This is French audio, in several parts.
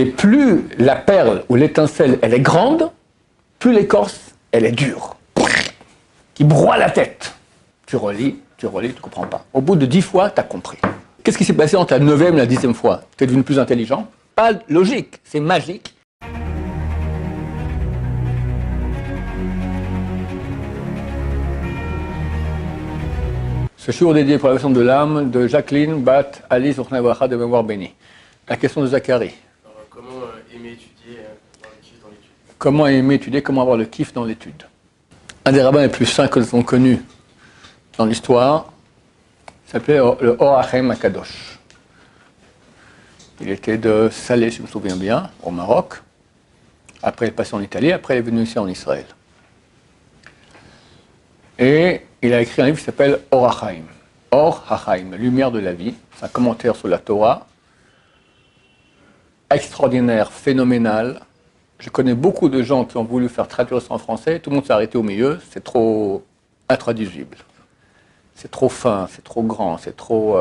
Et plus la perle ou l'étincelle, elle est grande, plus l'écorce, elle est dure. Qui broie la tête. Tu relis, tu ne comprends pas. Au bout de 10 fois, tu as compris. Qu'est-ce qui s'est passé entre la 9e et la 10e fois? Tu es devenu plus intelligent? Pas logique, c'est magique. Ce jour dédié pour la leçon de l'âme de Jacqueline Bat Ali Zournavacha de mémoire bénie. La question de Zacharie. Alors, comment aimer étudier, avoir le kiff dans l'étude? Comment aimer étudier, comment avoir le kiff dans l'étude? Un des rabbins les plus saints que nous avons connus dans l'histoire s'appelait le Or HaChaim HaKadosh. Il était de Salé, si je me souviens bien, au Maroc. Après, il est passé en Italie. Après, il est venu ici en Israël. Et il a écrit un livre qui s'appelle Or HaChaim. Or HaChaim, la lumière de la vie. C'est un commentaire sur la Torah. Extraordinaire, phénoménal. Je connais beaucoup de gens qui ont voulu faire traduire ça en français. Tout le monde s'est arrêté au milieu. C'est trop intraduisible. C'est trop fin, c'est trop grand, c'est trop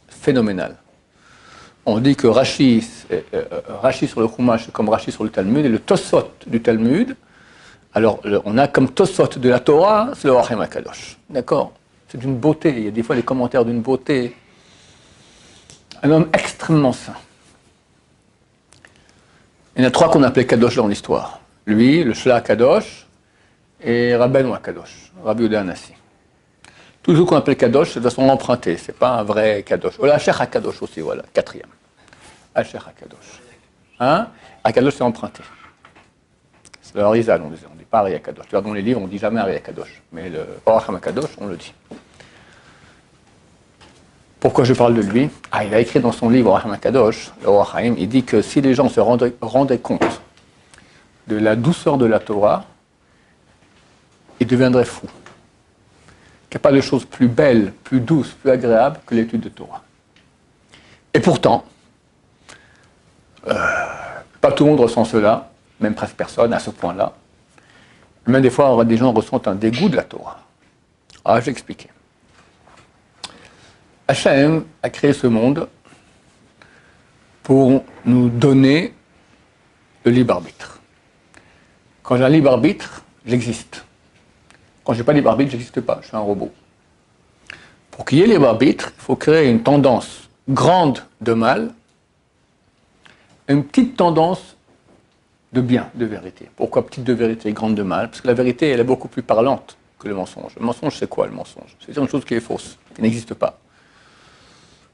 phénoménal. On dit que Rashi sur le Chumash, c'est comme Rashi sur le Talmud, et le Tosot du Talmud, alors on a comme Tosot de la Torah, c'est le Or HaChaim HaKadosh. D'accord? C'est d'une beauté, il y a des fois des commentaires d'une beauté. Un homme extrêmement saint. Il y en a 3 qu'on appelait Kadosh dans l'histoire. Lui, le Shla Kadosh, et Rabbeinu HaKadosh, Rabbi Yehuda Hanassi. Tous ceux qu'on appelle Kadosh, c'est de façon empruntée, c'est pas un vrai Kadosh. Oh, Hacher HaKadosh aussi, voilà, 4e. Hacher HaKadosh. Hein? HaKadosh, c'est emprunté. C'est le Harizal, on dit pas Ari HaKadosh. Tu vois, dans les livres, on dit jamais Ari HaKadosh. Mais le Or HaChaim HaKadosh, on le dit. Pourquoi je parle de lui? Il a écrit dans son livre Or HaChaim HaKadosh, le Or HaChaim, il dit que si les gens se rendaient compte de la douceur de la Torah, ils deviendraient fous. Qu'il n'y a pas de chose plus belle, plus douce, plus agréable que l'étude de Torah. Et pourtant, pas tout le monde ressent cela, même presque personne à ce point-là. Même des fois, des gens ressentent un dégoût de la Torah. Je vais expliquer. Hachem a créé ce monde pour nous donner le libre arbitre. Quand j'ai un libre arbitre, j'existe. Quand je n'ai pas de libre arbitre, je n'existe pas, je suis un robot. Pour qu'il y ait libre arbitre, il faut créer une tendance grande de mal, et une petite tendance de bien, de vérité. Pourquoi petite de vérité, grande de mal? Parce que la vérité, elle est beaucoup plus parlante que le mensonge. Le mensonge, c'est quoi le mensonge? C'est dire une chose qui est fausse, qui n'existe pas.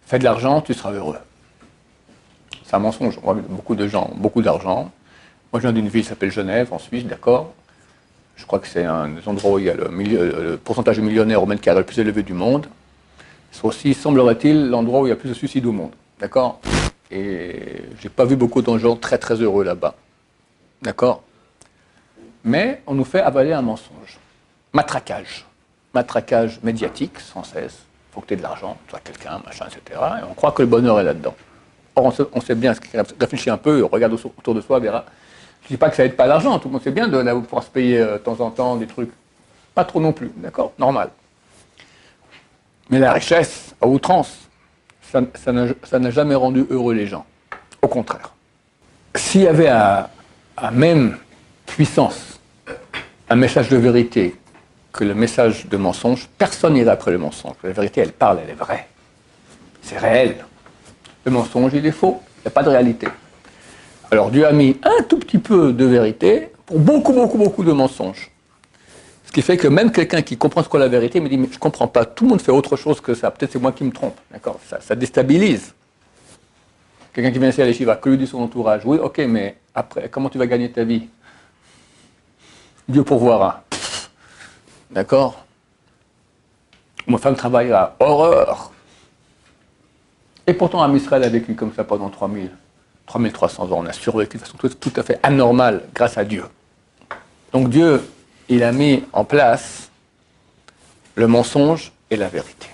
Fais de l'argent, tu seras heureux. C'est un mensonge. On voit beaucoup de gens, beaucoup d'argent. Moi, je viens d'une ville qui s'appelle Genève, en Suisse, d'accord? Je crois que c'est un des endroits où il y a le pourcentage de millionnaires au mètre carré le plus élevé du monde. C'est aussi, semblerait-il, l'endroit où il y a plus de suicides au monde. D'accord? Et j'ai pas vu beaucoup de gens très très heureux là-bas. D'accord? Mais on nous fait avaler un mensonge. Matraquage. Matraquage médiatique, sans cesse. Il faut que tu aies de l'argent, tu as quelqu'un, machin, etc. Et on croit que le bonheur est là-dedans. Or, on sait bien, réfléchis un peu, regarde autour de soi, verra. Je ne dis pas que ça n'aide pas l'argent, tout le monde sait bien de pouvoir se payer de temps en temps des trucs. Pas trop non plus, d'accord? Normal. Mais la richesse, à outrance, ça n'a jamais rendu heureux les gens. Au contraire. S'il y avait à même puissance un message de vérité que le message de mensonge, personne n'irait après le mensonge. La vérité, elle parle, elle est vraie. C'est réel. Le mensonge, il est faux. Il n'y a pas de réalité. Alors Dieu a mis un tout petit peu de vérité pour beaucoup, beaucoup, beaucoup de mensonges. Ce qui fait que même quelqu'un qui comprend ce qu'est la vérité me dit « mais je ne comprends pas, tout le monde fait autre chose que ça, peut-être c'est moi qui me trompe ». D'accord? Ça déstabilise. Quelqu'un qui vient ici à l'Yeshiva, que lui dit son entourage « oui, ok, mais après, comment tu vas gagner ta vie ?» Dieu pourvoira. D'accord? Ma femme travaillera. Horreur! Et pourtant, Am Israël a vécu comme ça pendant 3300 ans. On a survécu de façon tout à fait anormale grâce à Dieu. Donc Dieu, il a mis en place le mensonge et la vérité.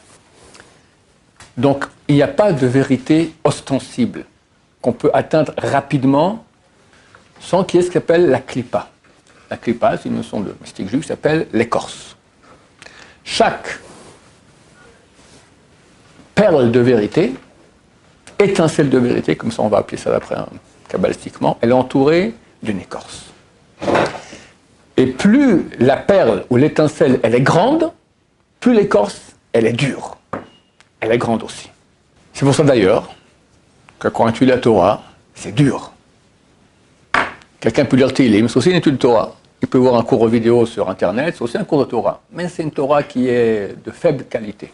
Donc il n'y a pas de vérité ostensible qu'on peut atteindre rapidement sans qu'il y ait ce qu'on appelle la clipa. La clipa, c'est une notion de mystique juif qui s'appelle l'écorce. Chaque perle de vérité, étincelle de vérité, comme ça on va appeler ça d'après un kabbalistiquement, elle est entourée d'une écorce. Et plus la perle ou l'étincelle, elle est grande, plus l'écorce, elle est dure. Elle est grande aussi. C'est pour ça d'ailleurs que quand on étudie la Torah, c'est dur. Quelqu'un peut lire Tehillim, c'est aussi une étude de Torah. Il peut voir un cours vidéo sur Internet, c'est aussi un cours de Torah. Mais c'est une Torah qui est de faible qualité.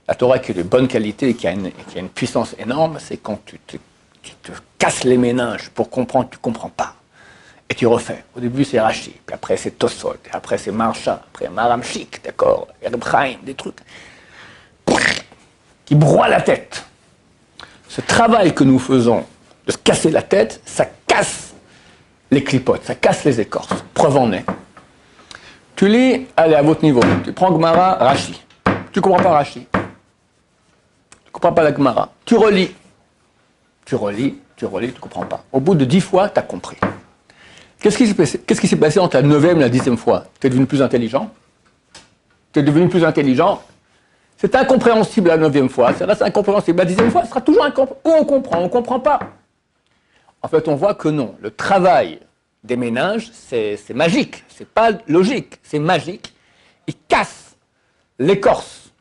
La Torah qui est de bonne qualité et qui a une puissance énorme, c'est quand tu te casses les méninges pour comprendre, tu ne comprends pas. Et tu refais. Au début, c'est Rashi, puis après, c'est Tosfot, et après, c'est Marsha, après, Maramchik, d'accord, Reb Chaim, des trucs qui broient la tête. Ce travail que nous faisons de se casser la tête, ça casse les clipotes, ça casse les écorces. Preuve en est. Tu lis, allez, à votre niveau, tu prends Gemara, Rashi. Tu ne comprends pas Rashi. Tu ne comprends pas la Gemara. Tu relis. Tu relis, tu ne comprends pas. Au bout de 10 fois, tu as compris. Qu'est-ce qui s'est passé entre la 9e et la 10e fois? Tu es devenu plus intelligent? Tu es devenu plus intelligent? C'est incompréhensible la 9e fois, ça reste incompréhensible. La 10e fois, ce sera toujours incompréhensible. Ou on ne comprend pas. En fait, on voit que non. Le travail des méninges, c'est magique. C'est pas logique, c'est magique. Il casse l'écorce.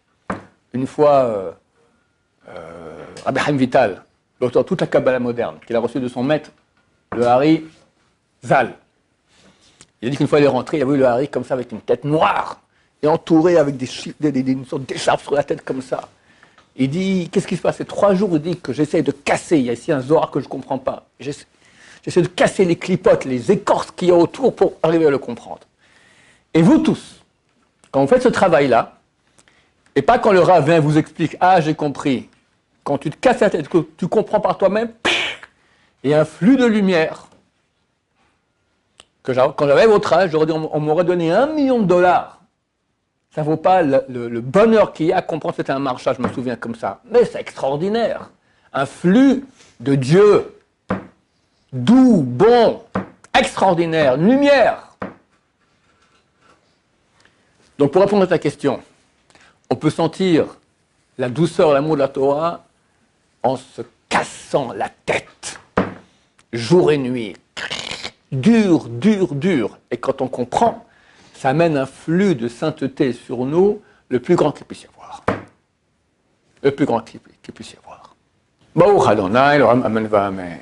Une fois, Rabbi Chaim Vital, l'auteur de toute la Kabbalah moderne, qu'il a reçu de son maître, le Hari Zal. Il a dit qu'une fois il est rentré, il a vu le Hari comme ça avec une tête noire et entouré avec une sorte d'écharpe sur la tête comme ça. Il dit, qu'est-ce qui se passe? C'est 3 jours, il dit que j'essaie de casser, il y a ici un Zohar que je ne comprends pas. J'essaie de casser les clipotes, les écorces qu'il y a autour pour arriver à le comprendre. Et vous tous, quand vous faites ce travail-là, et pas quand le Rav vient vous explique, ah j'ai compris, quand tu te casses la tête, que tu comprends par toi-même, il y a un flux de lumière. Quand j'avais votre âge, on m'aurait donné $1 million. Ça ne vaut pas le bonheur qu'il y a à comprendre que c'était un marchage, je me souviens comme ça. Mais c'est extraordinaire. Un flux de Dieu, doux, bon, extraordinaire, lumière. Donc pour répondre à ta question, on peut sentir la douceur, l'amour de la Torah en se cassant la tête, jour et nuit. Dur, dur, dur. Et quand on comprend, ça amène un flux de sainteté sur nous, le plus grand qu'il puisse y avoir. Le plus grand qu'il puisse y avoir. Baruch Adonai, Amen va Amen.